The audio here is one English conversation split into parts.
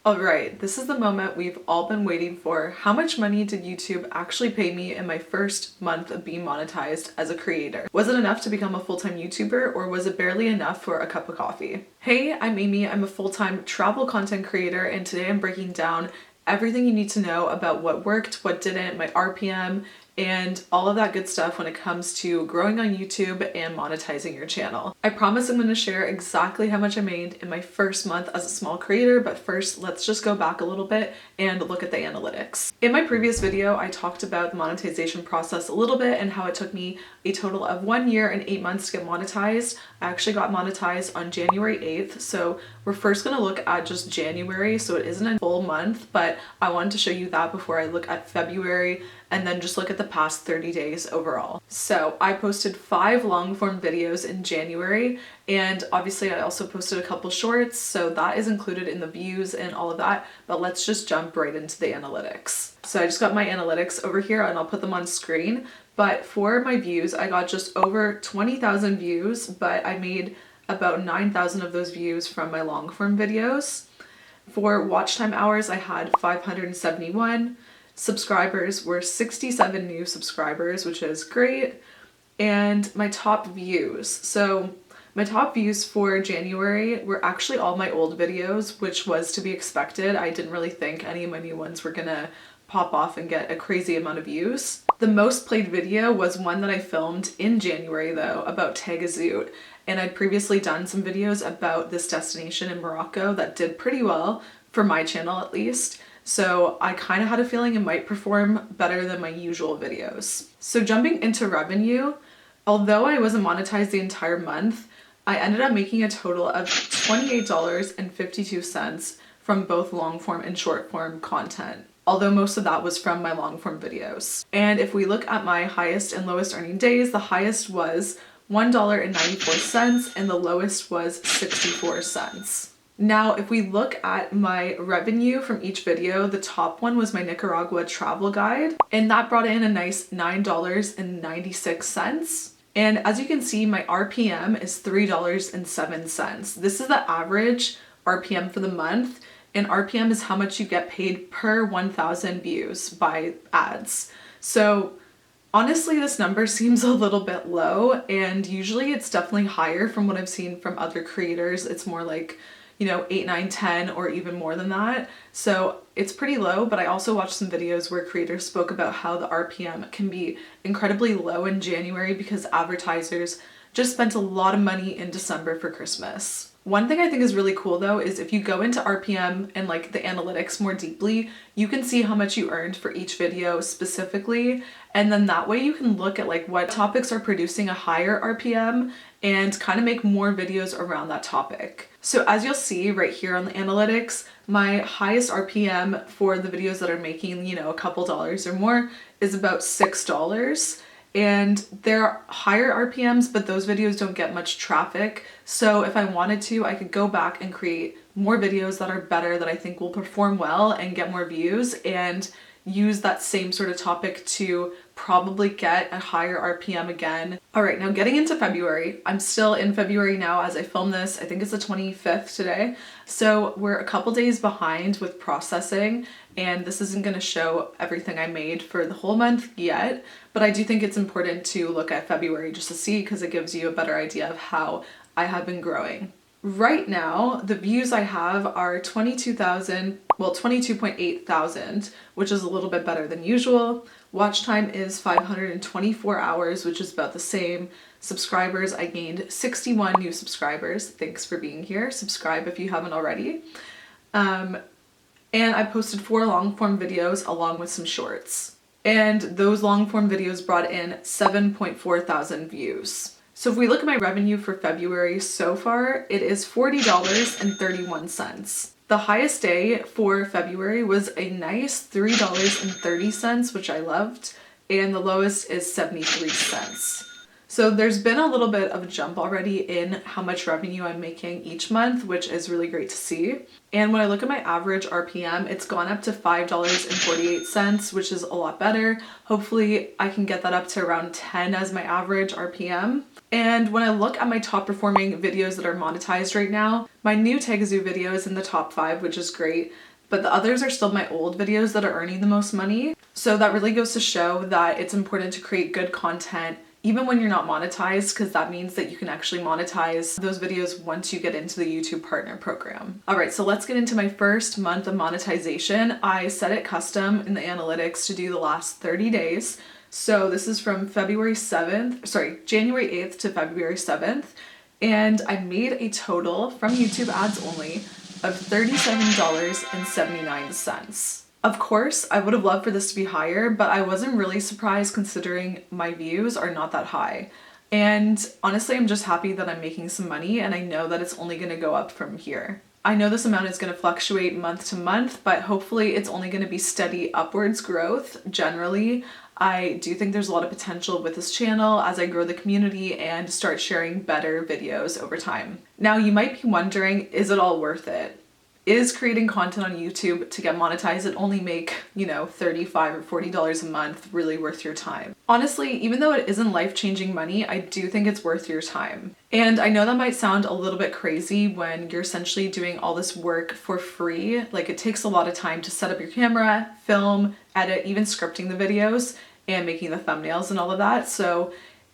Alright, this is the moment we've all been waiting for. How much money did YouTube actually pay me in my first month of being monetized as a creator? Was it enough to become a full-time YouTuber, or was it barely enough for a cup of coffee? Hey, I'm Amy. I'm a full-time travel content creator, and today I'm breaking down everything you need to know about what worked, what didn't, my RPM, and all of that good stuff when it comes to growing on YouTube and monetizing your channel. I promise I'm going to share exactly how much I made in my first month as a small creator, but first let's just go back a little bit and look at the analytics. In my previous video, I talked about the monetization process a little bit and how it took me a total of 1 year and 8 months to get monetized. I actually got monetized on January 8th, so we're first going to look at just January, so it isn't a full month, but I wanted to show you that before I look at February and then just look at the past 30 days overall. So I posted 5 long form videos in January, and obviously I also posted a couple shorts, so that is included in the views and all of that, but let's just jump right into the analytics. So I just got my analytics over here and I'll put them on screen, but for my views, I got just over 20,000 views, but I made about 9,000 of those views from my long form videos. For watch time hours, I had 571. Subscribers were 67 new subscribers, which is great. And my top views. So my top views for January were actually all my old videos, which was to be expected. I didn't really think any of my new ones were gonna pop off and get a crazy amount of views. The most played video was one that I filmed in January though, about Tagazout. And I'd previously done some videos about this destination in Morocco that did pretty well, for my channel at least. So I kind of had a feeling it might perform better than my usual videos. So jumping into revenue, although I wasn't monetized the entire month, I ended up making a total of $28.52 from both long form and short form content, although most of that was from my long form videos. And if we look at my highest and lowest earning days, the highest was $1.94 and the lowest was 64 cents. Now, if we look at my revenue from each video, the top one was my Nicaragua travel guide, and that brought in a nice $9.96. And as you can see, my RPM is $3.07. This is the average RPM for the month, and RPM is how much you get paid per 1,000 views by ads. So honestly, this number seems a little bit low, and usually it's definitely higher from what I've seen from other creators. It's more like, 8, 9, 10, or even more than that. So it's pretty low, but I also watched some videos where creators spoke about how the RPM can be incredibly low in January because advertisers just spent a lot of money in December for Christmas. One thing I think is really cool though is if you go into RPM and like the analytics more deeply, you can see how much you earned for each video specifically, and then that way you can look at like what topics are producing a higher RPM and kind of make more videos around that topic. So as you'll see right here on the analytics, my highest RPM for the videos that are making, a couple dollars or more is about $6. And they're higher RPMs, but those videos don't get much traffic. So if I wanted to, I could go back and create more videos that are better, that I think will perform well and get more views, and use that same sort of topic to probably get a higher RPM again. All right, now getting into February. I'm still in February now as I film this. I think it's the 25th today. So we're a couple days behind with processing, and this isn't going to show everything I made for the whole month yet, but I do think it's important to look at February just to see, because it gives you a better idea of how I have been growing. Right now, the views I have are 22.8 thousand, which is a little bit better than usual. Watch time is 524 hours, which is about the same. Subscribers, I gained 61 new subscribers. Thanks for being here. Subscribe if you haven't already. And I posted 4 long form videos along with some shorts. And those long form videos brought in 7.4 thousand views. So if we look at my revenue for February so far, it is $40.31. The highest day for February was a nice $3.30, which I loved, and the lowest is 73 cents. So there's been a little bit of a jump already in how much revenue I'm making each month, which is really great to see. And when I look at my average RPM, it's gone up to $5.48, which is a lot better. Hopefully I can get that up to around 10 as my average RPM. And when I look at my top performing videos that are monetized right now, my new Tagazout video is in the top 5, which is great. but the others are still my old videos that are earning the most money. So that really goes to show that it's important to create good content even when you're not monetized, because that means that you can actually monetize those videos once you get into the YouTube Partner Program. All right, so let's get into my first month of monetization. I set it custom in the analytics to do the last 30 days. So this is from January 8th to February 7th. And I made a total from YouTube ads only of $37.79. Of course, I would have loved for this to be higher, but I wasn't really surprised considering my views are not that high. And honestly, I'm just happy that I'm making some money, and I know that it's only going to go up from here. I know this amount is going to fluctuate month to month, but hopefully it's only going to be steady upwards growth generally. I do think there's a lot of potential with this channel as I grow the community and start sharing better videos over time. Now, you might be wondering, is it all worth it? Is creating content on YouTube to get monetized and only make, $35 or $40 a month really worth your time? Honestly, even though it isn't life-changing money, I do think it's worth your time. And I know that might sound a little bit crazy when you're essentially doing all this work for free. Like, it takes a lot of time to set up your camera, film, edit, even scripting the videos and making the thumbnails and all of that. So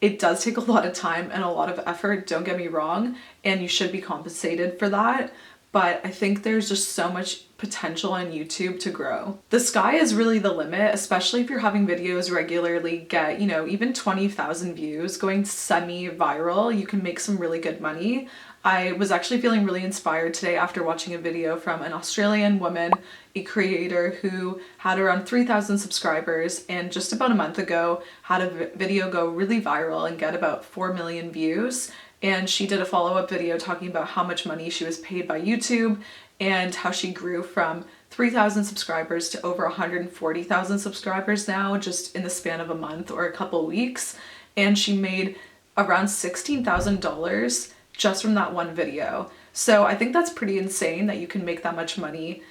it does take a lot of time and a lot of effort, don't get me wrong, and you should be compensated for that. But I think there's just so much potential on YouTube to grow. The sky is really the limit, especially if you're having videos regularly get, even 20,000 views, going semi-viral, you can make some really good money. I was actually feeling really inspired today after watching a video from an Australian woman, a creator who had around 3,000 subscribers and just about a month ago had a video go really viral and get about 4 million views. And she did a follow-up video talking about how much money she was paid by YouTube and how she grew from 3,000 subscribers to over 140,000 subscribers now, just in the span of a month or a couple weeks. And she made around $16,000 just from that one video. So I think that's pretty insane that you can make that much money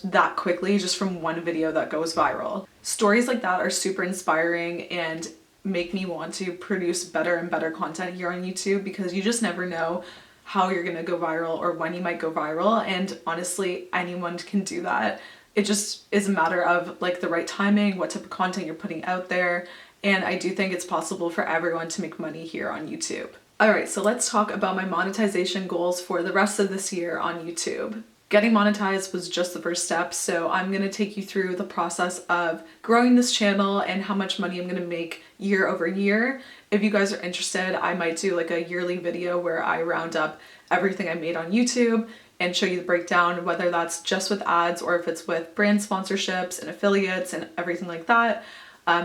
that quickly just from one video that goes viral. Stories like that are super inspiring and make me want to produce better and better content here on YouTube, because you just never know how you're gonna go viral or when you might go viral, and honestly anyone can do that. It just is a matter of the right timing, what type of content you're putting out there, and I do think it's possible for everyone to make money here on YouTube. Alright, so let's talk about my monetization goals for the rest of this year on YouTube. Getting monetized was just the first step, so I'm going to take you through the process of growing this channel and how much money I'm going to make year over year. If you guys are interested, I might do a yearly video where I round up everything I made on YouTube and show you the breakdown, whether that's just with ads or if it's with brand sponsorships and affiliates and everything like that.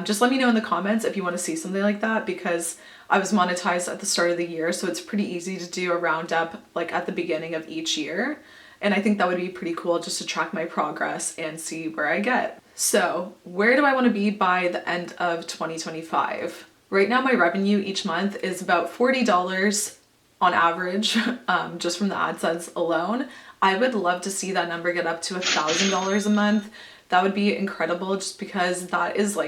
Just let me know in the comments if you want to see something like that, because I was monetized at the start of the year, so it's pretty easy to do a roundup at the beginning of each year. And I think that would be pretty cool just to track my progress and see where I get. So where do I want to be by the end of 2025? Right now my revenue each month is about $40 on average, just from the AdSense alone. I would love to see that number get up to $1,000 a month. That would be incredible, just because that is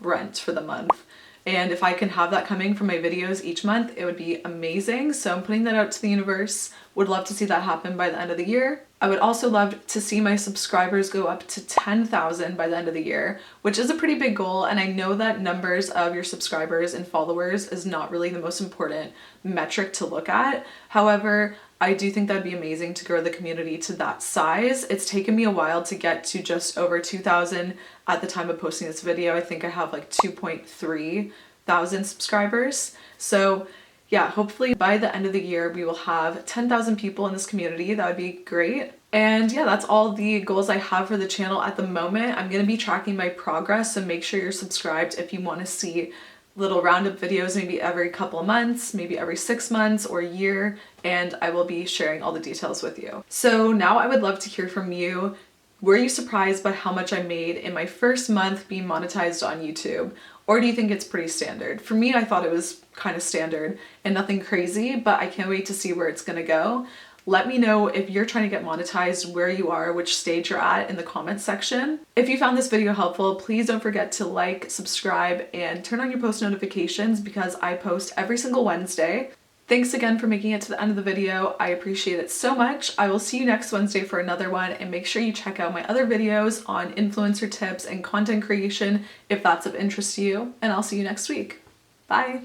rent for the month. And if I can have that coming from my videos each month, it would be amazing. So I'm putting that out to the universe. Would love to see that happen by the end of the year. I would also love to see my subscribers go up to 10,000 by the end of the year, which is a pretty big goal. And I know that numbers of your subscribers and followers is not really the most important metric to look at. However, I do think that'd be amazing to grow the community to that size. It's taken me a while to get to just over 2,000 at the time of posting this video. I think I have 2.3 thousand subscribers. So yeah, hopefully by the end of the year, we will have 10,000 people in this community. That would be great. And yeah, that's all the goals I have for the channel at the moment. I'm going to be tracking my progress, so make sure you're subscribed if you want to see little roundup videos maybe every couple of months, maybe every 6 months or a year, and I will be sharing all the details with you. So now I would love to hear from you. Were you surprised by how much I made in my first month being monetized on YouTube? Or do you think it's pretty standard? For me, I thought it was kind of standard and nothing crazy, but I can't wait to see where it's gonna go. Let me know if you're trying to get monetized, where you are, which stage you're at in the comments section. If you found this video helpful, please don't forget to like, subscribe, and turn on your post notifications, because I post every single Wednesday. Thanks again for making it to the end of the video. I appreciate it so much. I will see you next Wednesday for another one, and make sure you check out my other videos on influencer tips and content creation if that's of interest to you, and I'll see you next week. Bye!